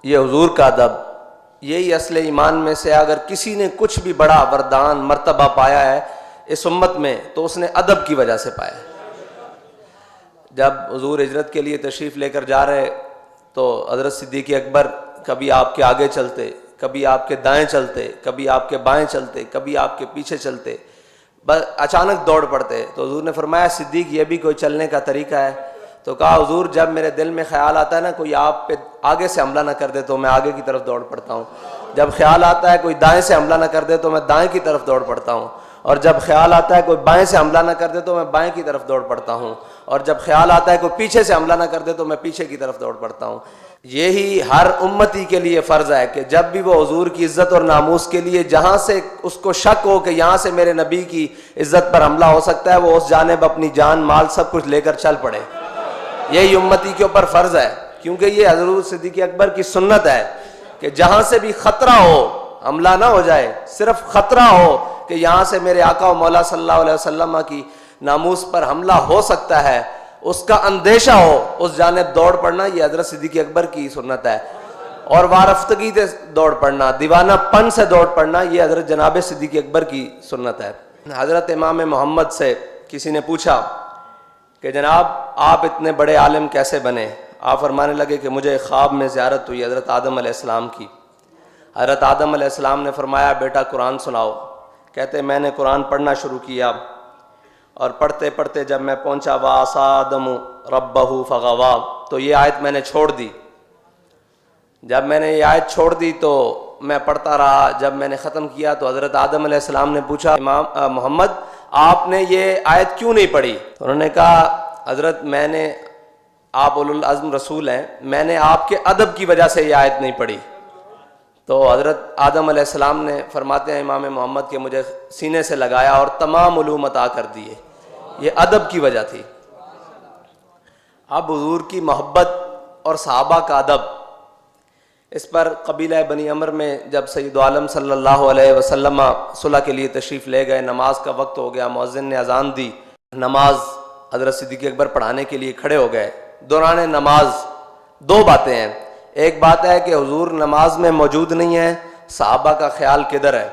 ये हुजूर का अदब, यही असले ईमान में से अगर किसी ने कुछ भी बड़ा वरदान मर्तबा पाया है इस उम्मत में तो उसने अदब की वजह से पाया है। जब हुजूर हिजरत के लिए तशरीफ़ लेकर जा रहे तो हज़रत सिद्दीक़ अकबर कभी आपके आगे चलते, कभी आपके दाएं चलते, कभी आपके बाएं चलते, कभी आपके पीछे चलते, बस अचानक दौड़ पड़ते। तो हुजूर ने फरमाया सिद्दीक़ ये भी कोई चलने का तरीका है? तो कहा हुजूर जब मेरे दिल में ख्याल आता है ना कोई आप पे आगे से हमला ना कर दे तो मैं आगे की तरफ दौड़ पड़ता हूँ, जब ख्याल आता है कोई दाएं से हमला ना कर दे तो मैं दाएं की तरफ दौड़ पड़ता हूँ, और जब ख्याल आता है कोई बाएं से हमला ना कर दे तो मैं बाएं की तरफ दौड़ पड़ता हूँ, और जब ख्याल आता है कोई पीछे से हमला ना कर दे तो मैं पीछे की तरफ दौड़ पड़ता हूँ। यही हर उम्मती के लिए फ़र्ज़ है कि जब भी वो हुजूर की इज़्ज़त और नामूस के लिए जहाँ से उसको शक हो कि यहाँ से मेरे नबी की इज़्ज़त पर हमला हो सकता है वो उस जानिब अपनी जान माल सब कुछ लेकर चल पड़े। यही उम्मती के ऊपर फ़र्ज़ है, क्योंकि ये हज़रत सिद्दीक़ अकबर की सुन्नत है कि जहाँ से भी ख़तरा हो हमला ना हो जाए, सिर्फ ख़तरा हो कि यहाँ से मेरे आका व मौला सल्लल्लाहु अलैहि वसल्लम की नामूस पर हमला हो सकता है, उसका अंदेशा हो, उस जानिब दौड़ पड़ना ये हज़रत सिद्दीक़ अकबर की सुन्नत है। और वारफ्तगी से दौड़ पड़ना, दीवानापन से दौड़ पड़ना ये हज़रत जनाब सिद्दीक़ अकबर की सुन्नत है। हज़रत इमाम मोहम्मद से किसी ने पूछा कि जनाब आप इतने बड़े आलिम कैसे बने? आप फरमाने लगे कि मुझे ख्वाब में ज़ियारत हुई हज़रत आदम अलैहिस्सलाम की। हज़रत आदम अलैहिस्सलाम ने फरमाया बेटा कुरान सुनाओ। कहते मैंने कुरान पढ़ना शुरू किया और पढ़ते पढ़ते जब मैं पहुंचा वासा आदम रब्बहू फगवा तो ये आयत मैंने छोड़ दी। जब मैंने ये आयत छोड़ दी तो मैं पढ़ता रहा। जब मैंने ख़त्म किया तो हज़रत आदम अलैहिस्सलाम ने पूछा इमाम मोहम्मद आपने ये आयत क्यों नहीं पढ़ी? तो उन्होंने कहा हज़रत मैंने, आप उलुल अज़्म रसूल हैं, मैंने आपके अदब की वजह से ये आयत नहीं पढ़ी। तो हज़रत आदम अलैहिस्सलाम ने फरमाते हैं इमाम मोहम्मद के मुझे सीने से लगाया और तमाम उलूम अता कर दिए, ये अदब की वजह थी। अब हुजूर की मोहब्बत और सहाबा का अदब, इस पर कबीला बनी अमर में जब सैयद आलम सल्लल्लाहु अलैहि वसल्लम सुलह के लिए तशरीफ़ ले गए, नमाज का वक्त हो गया, मुअज्जिन ने अजान दी, नमाज हज़रत सिद्दीक़ अकबर पढ़ाने के लिए खड़े हो गए। दौरान नमाज दो बातें हैं, एक बात है कि हुजूर नमाज में मौजूद नहीं है, सहाबा का ख्याल किधर है,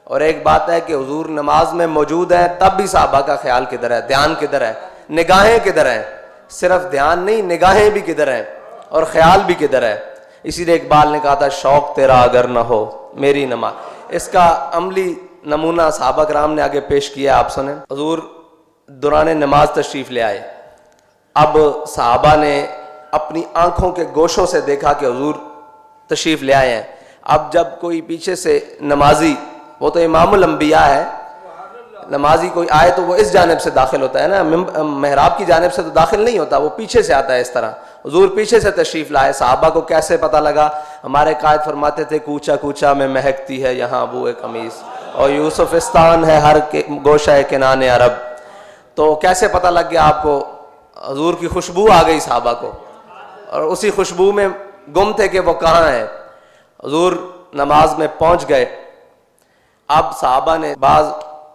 और एक बात है कि हुजूर नमाज में मौजूद है तब भी सहाबा का ख्याल किधर है, ध्यान किधर है, निगाहें किधर हैं, सिर्फ ध्यान नहीं निगाहें भी किधर हैं और ख्याल भी किधर है। इसीलिए इकबाल ने कहा था शौक तेरा अगर न हो मेरी नमाज। इसका अमली नमूना सहाबा कराम ने आगे पेश किया, आप सुने। हुजूर दौरान नमाज तशरीफ़ ले आए। अब सहाबा ने अपनी आंखों के गोशों से देखा कि हुजूर तशरीफ़ ले आए हैं। अब जब कोई पीछे से नमाजी, वो तो इमामुल अंबिया है, नमाजी कोई आए तो वो इस जानिब से दाखिल होता है ना, महराब की जानिब से तो दाखिल नहीं होता, वो पीछे से आता है इस तरह। हुजूर पीछे से तशरीफ़ लाए। सहाबा को कैसे पता लगा? हमारे कायद फरमाते थे कूचा कूचा में महकती है यहाँ बूए कमीज़ और यूसुफिस्तान है हर के गोशा किनाने अरब। तो कैसे पता लग गया आपको? हुजूर की खुशबू आ गई सहाबा को और उसी खुशबू में गुम थे कि वो कहाँ है। हुजूर नमाज में पहुँच गए। अब सहाबा ने बाज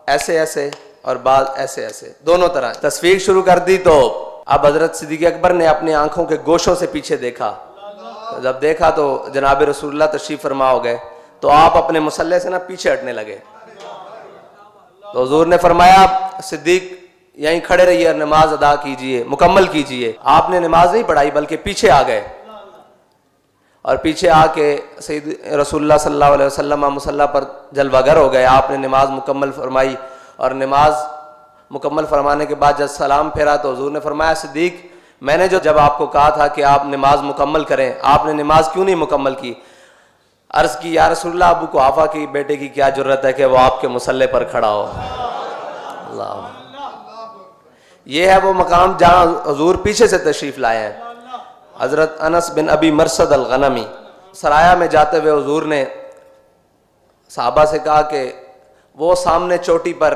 ऐसे ऐसे और बाज ऐसे ऐसे दोनों तरह तस्वीर शुरू कर दी। तो अब हज़रत सिद्दीक़ अकबर ने अपनी आंखों के गोशों से पीछे देखा। तो जब देखा तो जनाब रसूलुल्लाह तशरीफ़ फरमा हो गए, तो आप अपने मुसल्ले से ना पीछे हटने लगे। तो हुजूर ने फरमाया सिद्दीक़ यहीं खड़े रहिए और नमाज अदा कीजिए, मुकम्मल कीजिए। आपने नमाज नहीं पढ़ाई बल्कि पीछे आ गए और पीछे आके सैयद रसूलुल्लाह सल्लल्लाहु अलैहि वसल्लम मुसल्ला पर जलवागर हो गए। आपने नमाज मुकम्मल फरमाई और नमाज मुकम्मल फरमाने के बाद जब सलाम फेरा तो हुजूर ने फरमाया सिद्दीक़ मैंने जब आपको कहा था कि आप नमाज मुकम्मल करें, आपने नमाज क्यों नहीं मुकम्मल की? अर्ज़ की या रसूलल्लाह अबू कुहाफा की बेटे की क्या ज़रूरत है कि वो आपके मुसल्ले पर खड़ा हो। अल्लाह, ये है वो मकाम जहाँ हुजूर पीछे से तशरीफ़ लाए हैं। हज़रत अनस बिन अबी मरसद अल-गनमी सराया में जाते हुए हुजूर ने सहाबा से कहा कि वो सामने चोटी पर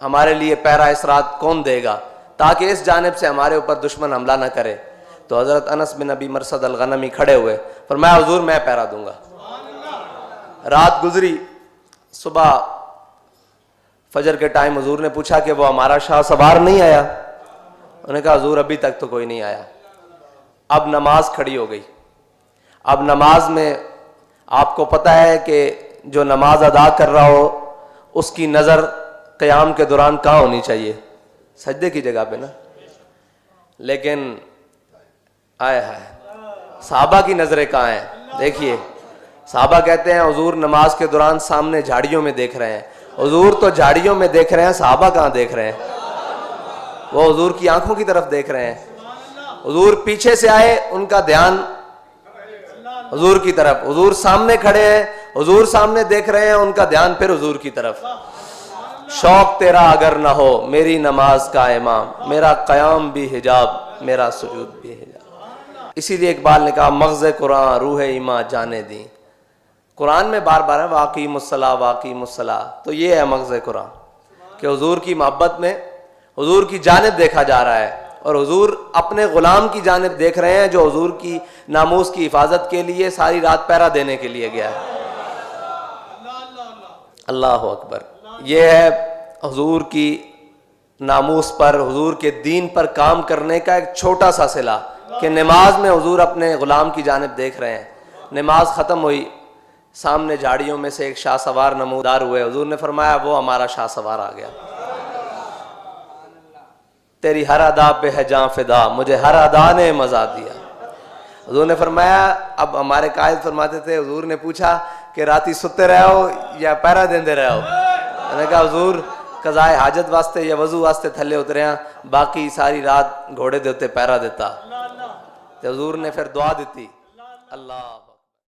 हमारे लिए पैरा इस रात कौन देगा ताकि इस जानिब से हमारे ऊपर दुश्मन हमला न करे। तो हज़रत अनस बिन अबी मरसद अल-गनमी खड़े हुए, फरमाया हुजूर मैं पैरा दूंगा। रात गुजरी, सुबह फजर के टाइम हुजूर ने पूछा कि वो हमारा शाह सवार नहीं आया? उन्होंने कहा हुजूर अभी तक तो कोई नहीं आया। अब नमाज खड़ी हो गई। अब नमाज में आपको पता है कि जो नमाज अदा कर रहा हो उसकी नज़र क़याम के दौरान कहाँ होनी चाहिए? सजदे की जगह पे ना। लेकिन आए हाय, साहबा की नज़रें कहाँ हैं? देखिए, साहबा कहते हैं हुजूर नमाज के दौरान सामने झाड़ियों में देख रहे हैं। हुजूर तो झाड़ियों में देख रहे हैं, साहबा कहाँ देख रहे हैं? वो हुजूर की आंखों की तरफ देख रहे हैं। हुजूर पीछे से आए, उनका ध्यान हुजूर की तरफ। हुजूर सामने खड़े हैं, हुजूर सामने देख रहे हैं, उनका ध्यान फिर हुजूर की तरफ। शौक तेरा अगर ना हो मेरी नमाज का इमाम, मेरा क़याम भी हिजाब, मेरा सुजूद भी हिजाब। इसीलिए इकबाल ने कहा मग़ज़ कुरान रूह ईमा जाने दी। कुरान में बार बार है वाक़ी मुस्सला वाक़ी मुस्सला, तो ये है मग़ज़ कुरान कि हुजूर की मोहब्बत में हुजूर की जानिब देखा जा रहा है और हुजूर अपने ग़ुलाम की जानिब देख रहे हैं जो हुजूर की नामूस की हिफाजत के लिए सारी रात पहरा देने के लिए गया है। अल्लाह अकबर। ये है हुजूर की नामूस पर, हुजूर के दीन पर काम करने का एक छोटा सा सिला कि नमाज में हुजूर अपने ग़ुलाम की जानिब देख रहे हैं। नमाज ख़त्म हुई, सामने झाड़ियों में से एक शाह सवार नमूदार हुए। हुजूर ने फरमाया वो हमारा शाह सवार आ गया। तेरी हर अदा पे है जां फिदा, मुझे हर अदा ने मजा दिया। हुजूर ने फरमाया, अब हमारे कायद फरमाते थे, हुजूर ने पूछा कि राती सुते रहो या पैरा देंदे रहो? मैंने कहा हुजूर कज़ाए हाजत वास्ते या वजू वास्ते थले उतरे हैं, बाकी सारी रात घोड़े दे उत्ते पैरा देता। तो हुजूर ने फिर दुआ दी, अल्लाह